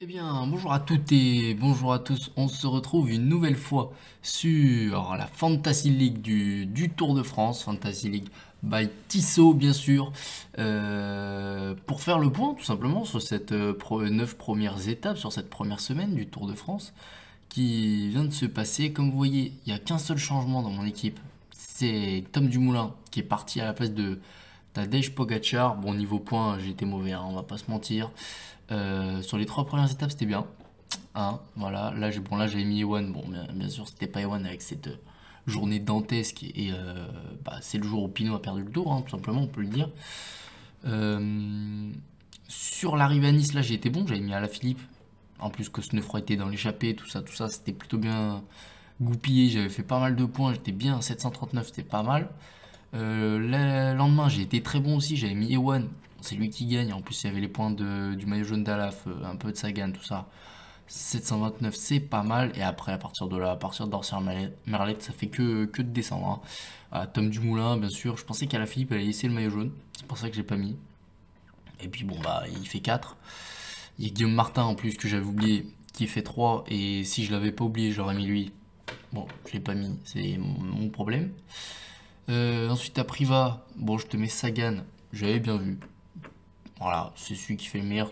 Eh bien, bonjour à toutes et bonjour à tous. On se retrouve une nouvelle fois sur la Fantasy League du Tour de France, Fantasy League by Tissot, bien sûr, pour faire le point tout simplement sur cette 9 premières étapes, sur cette première semaine du Tour de France qui vient de se passer. Comme vous voyez, il n'y a qu'un seul changement dans mon équipe. C'est Tom Dumoulin qui est parti à la place de Tadej Pogacar. Bon, niveau points, j'ai été mauvais, hein, on va pas se mentir. Sur les 3 premières étapes, c'était bien. Hein, voilà, là j'avais mis Ewan. Bon, bien sûr, c'était pas Ewan avec cette journée dantesque. Et c'est le jour où Pinot a perdu le tour, hein, tout simplement, on peut le dire. Euh, sur l'arrivée à Nice, là, j'ai été bon. J'avais mis Alaphilippe. En plus, Cosnefroy était dans l'échappée, tout ça, c'était plutôt bien goupillé. J'avais fait pas mal de points. J'étais bien à 739, c'était pas mal. Le lendemain, j'ai été très bon aussi. J'avais mis Ewan. C'est lui qui gagne. En plus, il y avait les points du maillot jaune d'Alaf, un peu de Sagan, tout ça. 729, c'est pas mal. Et après, à partir de là, à partir d'Orsière Merlette, ça fait que de descendre. Hein. Tom Dumoulin, bien sûr. Je pensais qu'Alaphilippe allait laisser le maillot jaune. C'est pour ça que j'ai pas mis. Et puis, bon, bah, il fait 4. Il y a Guillaume Martin en plus que j'avais oublié, qui fait 3. Et si je l'avais pas oublié, j'aurais mis lui. Bon, je l'ai pas mis. C'est mon problème. Ensuite, à Priva, bon, je te mets Sagan. J'avais bien vu. Voilà, c'est celui qui fait le meilleur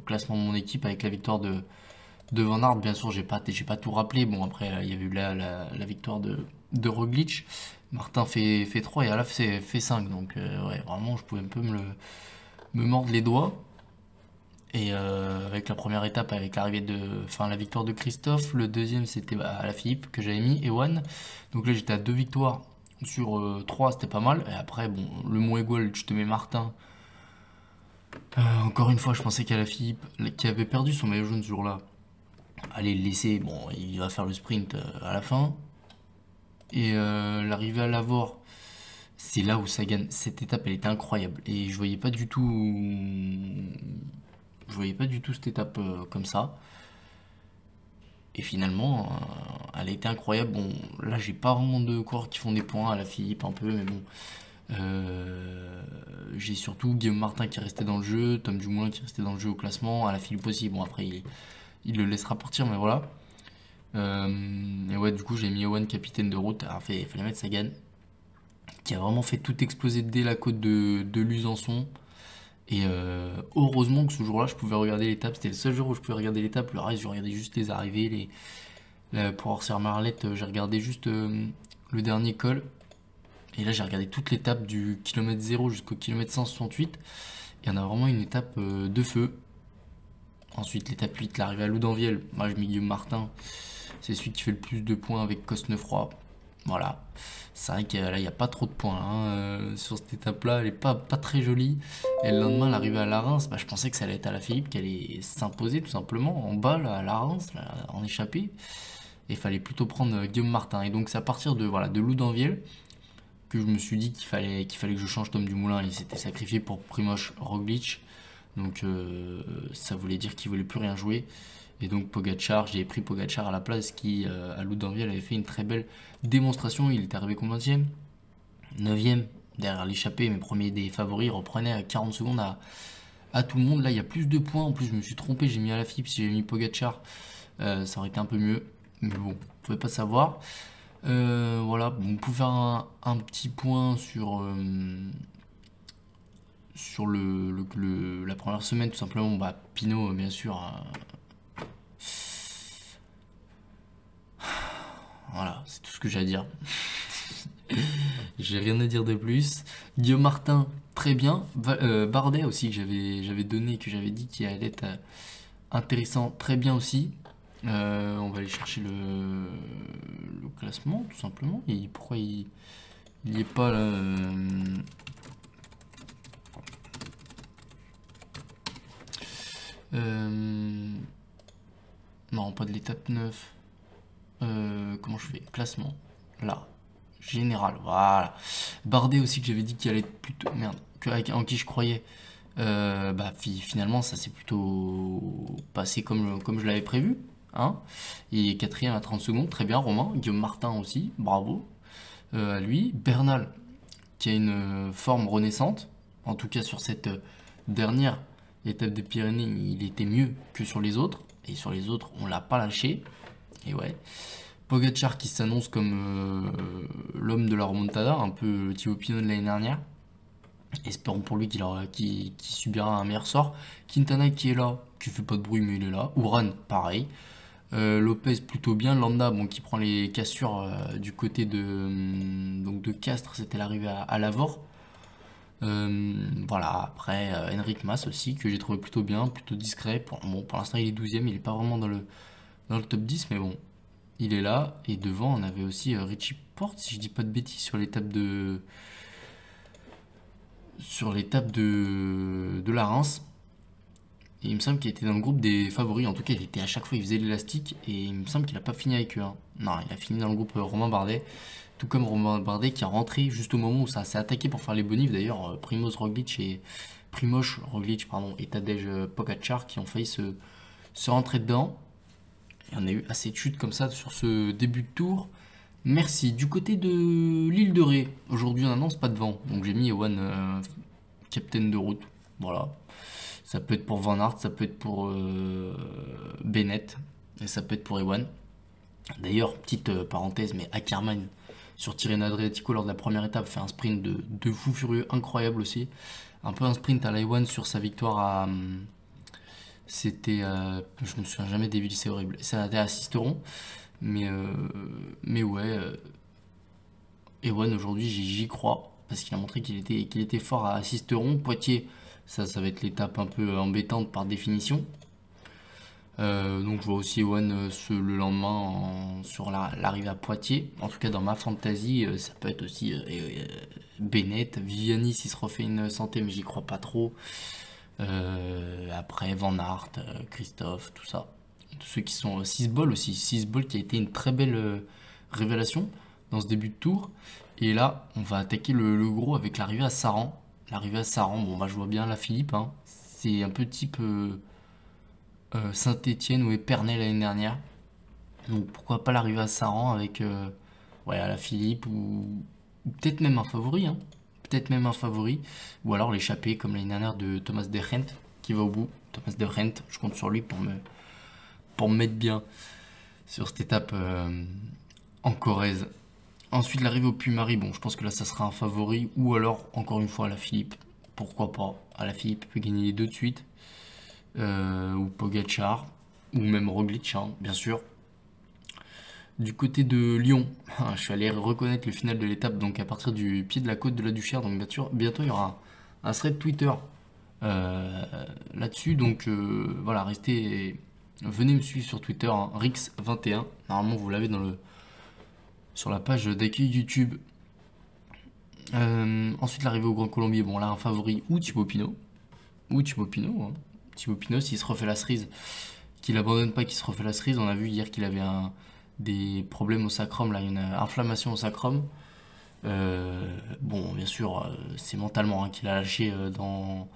classement de mon équipe avec la victoire de Van Aert. Bien sûr, j'ai pas tout rappelé. Bon, après, il y a eu la victoire de Roglic. Martin fait 3 et Alaf fait 5. Donc, ouais, vraiment, je pouvais un peu me mordre les doigts. Et avec la première étape, avec la victoire de Christophe, le deuxième c'était Alaphilippe que j'avais mis, Ewan. Donc là j'étais à 2 victoires sur 3, c'était pas mal. Et après, bon, le Mouegoal, je te mets Martin. Encore une fois, je pensais qu'Alaphilippe, qui avait perdu son maillot jaune ce jour-là, allait le laisser. Bon, il va faire le sprint à la fin. Et l'arrivée à Lavore, c'est là où Sagan, cette étape elle était incroyable. Et je voyais pas du tout cette étape comme ça. Et finalement, elle a été incroyable. Bon, là, j'ai pas vraiment de coureurs qui font des points à la Philippe un peu, mais bon. J'ai surtout Guillaume Martin qui restait dans le jeu, Tom Dumoulin qui restait dans le jeu au classement, à la Philippe aussi. Bon, après, il le laissera partir, mais voilà. Et ouais, du coup, j'ai mis Owen capitaine de route. Alors, il fallait mettre Sagan, qui a vraiment fait tout exploser dès la côte de Lusançon. Et heureusement que ce jour-là, je pouvais regarder l'étape. C'était le seul jour où je pouvais regarder l'étape. Le reste, je regardais juste les arrivées. Pour Orsière Marlette, j'ai regardé juste le dernier col. Et là, j'ai regardé toute l'étape du kilomètre 0 jusqu'au kilomètre 168. Il y en a vraiment une étape de feu. Ensuite, l'étape 8, l'arrivée à Loudanviel. Moi, je mets Guillaume Martin. C'est celui qui fait le plus de points avec Cosnefroy. Voilà. C'est vrai que là, il n'y a pas trop de points hein, sur cette étape-là. Elle n'est pas très jolie. Et le lendemain, l'arrivée à la Reims, je pensais que ça allait être à la Philippe, qu'elle allait s'imposer tout simplement en bas, là, à la Reims, là, en échappée. Et il fallait plutôt prendre Guillaume Martin. Et donc, c'est à partir de Loudanviel que je me suis dit qu'il fallait que je change Tom Dumoulin. Il s'était sacrifié pour Primož Roglic. Donc, ça voulait dire qu'il voulait plus rien jouer. Et donc Pogacar, j'ai pris Pogacar à la place qui, à Loudanviel, avait fait une très belle démonstration. Il était arrivé combienième 9ème derrière l'échappée, mes premiers des favoris reprenaient à 40 secondes à tout le monde. Là, il y a plus de points. En plus, je me suis trompé, j'ai mis Alaphilippe. Si j'avais mis Pogacar, ça aurait été un peu mieux. Mais bon, vous pouvez pas savoir. Voilà, bon, on peut faire un petit point sur la première semaine, tout simplement. Bah, Pinot, bien sûr. Voilà, c'est tout ce que j'ai à dire. J'ai rien à dire de plus. Guillaume Martin, très bien. Bardet aussi, que j'avais donné, que j'avais dit qu'il allait être intéressant, très bien aussi. On va aller chercher le classement, tout simplement. Et pourquoi il n'y est pas là Non, pas de l'étape 9. Comment je fais? Classement. Là. Général, voilà. Bardet aussi que j'avais dit qu'il allait être plutôt... Merde, en qui je croyais. Finalement, ça s'est plutôt passé comme je l'avais prévu. Hein. Et quatrième à 30 secondes, très bien, Romain. Guillaume Martin aussi, bravo à lui. Bernal, qui a une forme renaissante, en tout cas sur cette dernière L'étape des Pyrénées, il était mieux que sur les autres. Et sur les autres, on l'a pas lâché. Et ouais. Pogacar qui s'annonce comme l'homme de la remontada, un peu Thibaut Pinot de l'année dernière. Espérons pour lui qu'il subira un meilleur sort. Quintana qui est là, qui fait pas de bruit mais il est là. Uran, pareil. Lopez plutôt bien. Landa, bon, qui prend les cassures du côté donc de Castres, c'était l'arrivée à Lavore. Voilà, après Henrik Mas aussi, que j'ai trouvé plutôt bien, plutôt discret. Pour l'instant, il est 12ème, il est pas vraiment dans le top 10, mais bon, il est là. Et devant, on avait aussi Richie Porte, si je dis pas de bêtises, sur l'étape de la Reims. Et il me semble qu'il était dans le groupe des favoris. En tout cas, il était à chaque fois, il faisait l'élastique. Et il me semble qu'il n'a pas fini avec eux, hein. Non, il a fini dans le groupe Romain Bardet. Tout comme Romain Bardet qui est rentré juste au moment où ça s'est attaqué pour faire les bonifs. D'ailleurs, Primož Roglic pardon, et Tadej Pogacar qui ont failli se rentrer dedans. Et on a eu assez de chutes comme ça sur ce début de tour. Merci. Du côté de l'île de Ré, aujourd'hui on n'annonce pas de vent. Donc j'ai mis Ewan capitaine de route. Voilà. Ça peut être pour Van Aert, ça peut être pour Bennett, et ça peut être pour Ewan. D'ailleurs, petite parenthèse, mais Ackermann sur Tirreno Adriatico lors de la première étape fait un sprint de fou furieux incroyable aussi. Un peu un sprint à la Ewan sur sa victoire à. C'était. Je me souviens jamais des villes, c'est horrible. Ça a à Sisteron. Mais ouais. Ewan aujourd'hui, j'y crois. Parce qu'il a montré qu'il était fort à Sisteron. Poitiers, ça va être l'étape un peu embêtante par définition. Donc je vois aussi Ewan le lendemain sur l'arrivée à Poitiers. En tout cas dans ma fantasy, ça peut être aussi Bennett, Viviani s'il se refait une santé, mais j'y crois pas trop. Après Van Aert, Christophe, tout ça. Tous ceux qui sont 6 balles aussi. 6 balles qui a été une très belle révélation dans ce début de tour. Et là, on va attaquer le gros avec l'arrivée à Saran. L'arrivée à Saran, bon bah je vois bien la Philippe, hein. C'est un peu type Saint-Étienne ou Épernay l'année dernière. Donc pourquoi pas l'arrivée à Saran avec ouais, la Philippe ou peut-être même un favori, hein. Peut-être même un favori. Ou alors l'échappée comme l'année dernière de Thomas de Gendt qui va au bout. Thomas de Gendt, je compte sur lui pour me mettre bien sur cette étape en Corrèze. Ensuite l'arrivée au Puy-Marie, bon je pense que là ça sera un favori. Ou alors encore une fois à la Philippe. Pourquoi pas. À la Philippe peut gagner les deux de suite. Ou Pogacar, ou même Roglic, hein, bien sûr. Du côté de Lyon, je suis allé reconnaître le final de l'étape, donc à partir du pied de la côte de la Duchère, donc bientôt il y aura un thread Twitter là-dessus, donc voilà, venez me suivre sur Twitter, hein, Rix21, normalement vous l'avez sur la page d'accueil YouTube. Ensuite l'arrivée au Grand Colombier, bon là un favori ou Thibaut Pinot, hein. Thibaut Pinot, s'il se refait la cerise, qu'il abandonne pas, qu'il se refait la cerise. On a vu hier qu'il avait des problèmes au sacrum, là, une inflammation au sacrum. Bon, bien sûr, c'est mentalement, hein, qu'il a lâché dans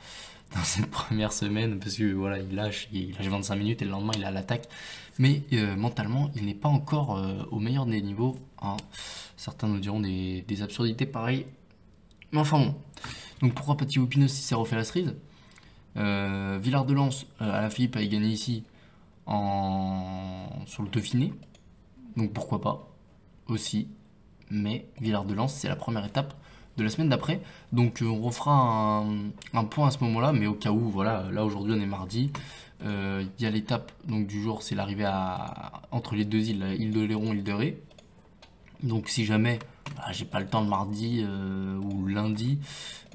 cette première semaine, parce que voilà, il lâche 25 minutes et le lendemain il a l'attaque. Mais mentalement, il n'est pas encore au meilleur des niveaux, hein. Certains nous diront des absurdités pareilles. Mais enfin bon. Donc pourquoi pas Thibaut Pinot si ça refait la cerise? Villard de Lans, à la Philippe, a gagné ici sur le Dauphiné. Donc pourquoi pas aussi. Mais Villard de Lans, c'est la première étape de la semaine d'après. Donc on refera un point à ce moment-là. Mais au cas où, voilà, là aujourd'hui on est mardi. Il y a l'étape donc, du jour, c'est l'arrivée entre les deux îles, île de Léron, île de Ré. Donc si jamais j'ai pas le temps le mardi ou lundi,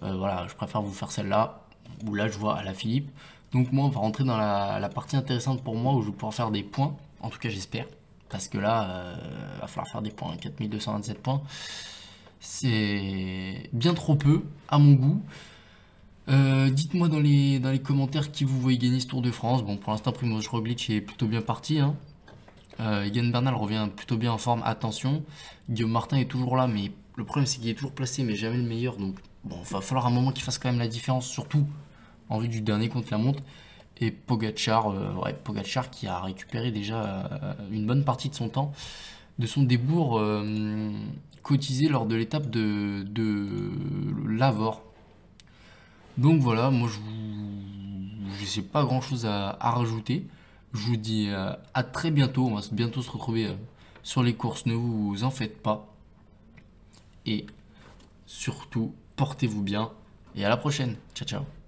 voilà, je préfère vous faire celle-là. Où là je vois à la Philippe. Donc moi on va rentrer dans la partie intéressante pour moi où je vais pouvoir faire des points. En tout cas j'espère. Parce que là, va falloir faire des points. 4227 points. C'est bien trop peu à mon goût. Dites-moi dans les commentaires qui vous voyez gagner ce Tour de France. Bon pour l'instant Primož Roglic est plutôt bien parti, hein. Egan Bernal revient plutôt bien en forme. Attention. Guillaume Martin est toujours là. Mais le problème c'est qu'il est toujours placé mais jamais le meilleur. Donc bon, il va falloir un moment qu'il fasse quand même la différence. Surtout en vue du dernier contre la montre. Et Pogacar, Pogacar qui a récupéré déjà une bonne partie de son temps, de son débours cotisé lors de l'étape de Lavore. Donc voilà, moi je je sais pas grand chose à rajouter. Je vous dis à très bientôt. On va bientôt se retrouver sur les courses. Ne vous en faites pas. Et surtout, portez-vous bien. Et à la prochaine. Ciao, ciao.